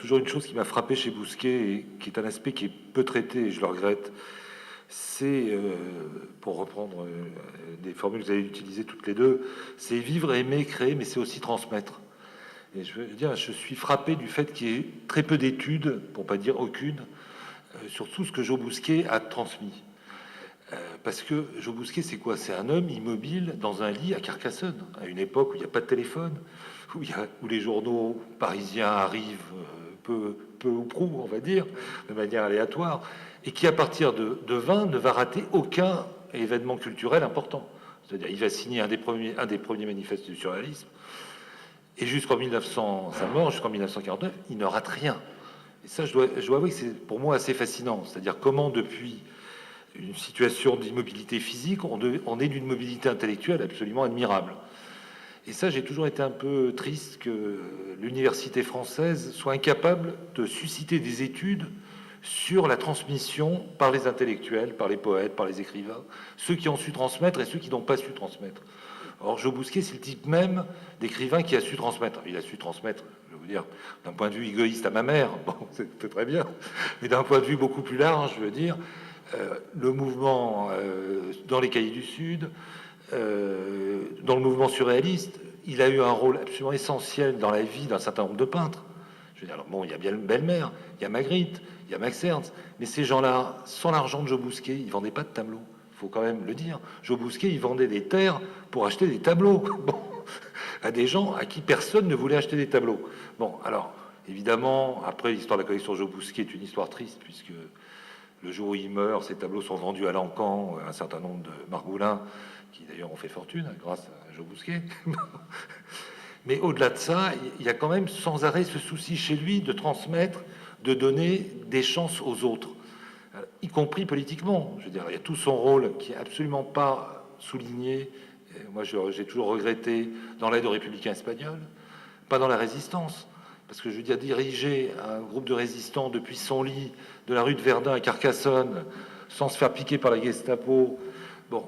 toujours une chose qui m'a frappé chez Bousquet, et qui est un aspect qui est peu traité, et je le regrette, c'est, pour reprendre des formules que vous avez utilisées toutes les deux, c'est vivre, aimer, créer, mais c'est aussi transmettre. Et je veux dire, je suis frappé du fait qu'il y ait très peu d'études, pour pas dire aucune, sur tout ce que Jo Bousquet a transmis. Parce que Jo Bousquet, c'est quoi? C'est un homme immobile dans un lit à Carcassonne, à une époque où il n'y a pas de téléphone, où les journaux parisiens arrivent peu ou prou, on va dire, de manière aléatoire, et qui, à partir de 20, ne va rater aucun événement culturel important. C'est-à-dire, il va signer un des premiers manifestes du surréalisme, et jusqu'en 1900, sa mort, jusqu'en 1949, il ne rate rien. Et ça, je dois avouer que c'est pour moi assez fascinant. C'est-à-dire comment, depuis une situation d'immobilité physique, on est d'une mobilité intellectuelle absolument admirable. Et ça, j'ai toujours été un peu triste que l'université française soit incapable de susciter des études sur la transmission par les intellectuels, par les poètes, par les écrivains, ceux qui ont su transmettre et ceux qui n'ont pas su transmettre. Or, Jo Bousquet, c'est le type même d'écrivain qui a su transmettre. Il a su transmettre, je veux dire, d'un point de vue égoïste à ma mère, bon, c'est très bien, mais d'un point de vue beaucoup plus large, je veux dire, le mouvement dans les Cahiers du Sud, dans le mouvement surréaliste, il a eu un rôle absolument essentiel dans la vie d'un certain nombre de peintres. Je veux dire, alors, bon, il y a bien Belle-Mère, il y a Magritte, il y a Max Ernst, mais ces gens-là, sans l'argent de Jo Bousquet, ils vendaient pas de tableaux. Il faut quand même le dire. Jo Bousquet, il vendait des terres pour acheter des tableaux. Bon, à des gens à qui personne ne voulait acheter des tableaux. Bon, alors, évidemment, après, l'histoire de la collection Jo Bousquet est une histoire triste, puisque le jour où il meurt, ces tableaux sont vendus à Lacan, un certain nombre de margoulins, qui d'ailleurs ont fait fortune grâce à Jo Bousquet. Mais au-delà de ça, il y a quand même sans arrêt ce souci chez lui de transmettre, de donner des chances aux autres, y compris politiquement. Je veux dire, il y a tout son rôle qui est absolument pas souligné. Et moi, j'ai toujours regretté dans l'aide aux républicains espagnols, pas dans la résistance. Parce que je veux dire, diriger un groupe de résistants depuis son lit de la rue de Verdun à Carcassonne, sans se faire piquer par la Gestapo. Bon,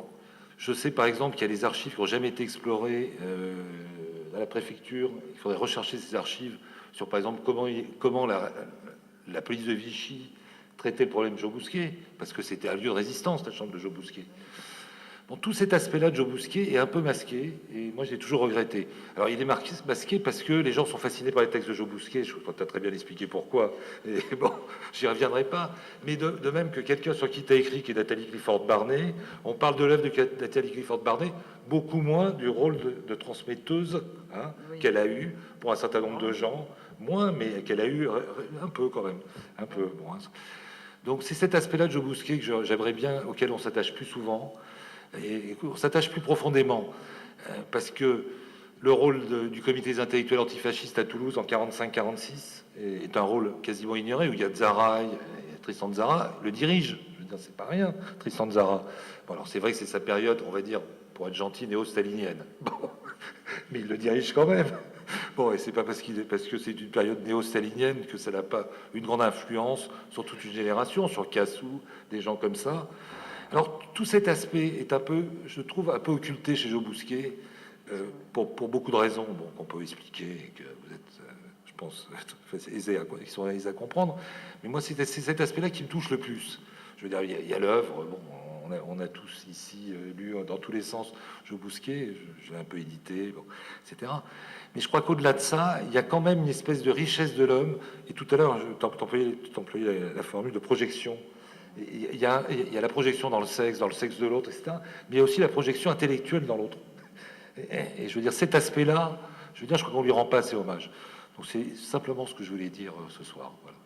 je sais par exemple qu'il y a des archives qui n'ont jamais été explorées à la préfecture. Il faudrait rechercher ces archives sur, par exemple, comment la police de Vichy traitait le problème de Jo Bousquet, parce que c'était un lieu de résistance, la chambre de Jo Bousquet. Bon, tout cet aspect-là de Jo Bousquet est un peu masqué, et moi, j'ai toujours regretté. Alors, il est masqué parce que les gens sont fascinés par les textes de Jo Bousquet. Je crois que tu as très bien expliqué pourquoi. Et bon, j'y reviendrai pas. Mais de même que quelqu'un sur qui tu as écrit, qui est Nathalie Clifford-Barnet, on parle de l'œuvre de Nathalie Clifford-Barnet, beaucoup moins du rôle de transmetteuse oui, qu'elle a eu pour un certain nombre de gens. Moins, mais qu'elle a eu un peu quand même. Un peu, bon, hein. Donc, c'est cet aspect-là de Jo Bousquet que j'aimerais bien, auquel on s'attache plus souvent. Et on s'attache plus profondément, parce que le rôle du comité des intellectuels antifascistes à Toulouse en 45-46 est un rôle quasiment ignoré, où il y a Tzara, il y a Tristan Tzara, le dirige. Je veux dire, c'est pas rien, Tristan Tzara. Bon, alors c'est vrai que c'est sa période, on va dire, pour être gentil, néo-stalinienne. Bon, mais il le dirige quand même. Bon, et c'est pas parce que c'est une période néo-stalinienne que ça n'a pas une grande influence sur toute une génération, sur Cassou, des gens comme ça. Alors, tout cet aspect est un peu, je trouve, un peu occulté chez Jo Bousquet, pour beaucoup de raisons, bon, qu'on peut expliquer, que vous êtes, je pense, qui sont aisés à comprendre. Mais moi, c'est cet aspect-là qui me touche le plus. Je veux dire, il y a l'œuvre, bon, on a tous ici lu dans tous les sens Jo Bousquet, je l'ai un peu édité, bon, etc. Mais je crois qu'au-delà de ça, il y a quand même une espèce de richesse de l'homme. Et tout à l'heure, t'employais la formule de projection. Il y a la projection dans le sexe de l'autre, etc. Mais il y a aussi la projection intellectuelle dans l'autre. Et je veux dire, cet aspect-là, je veux dire, je crois qu'on lui rend pas assez hommage. Donc c'est simplement ce que je voulais dire ce soir. Voilà.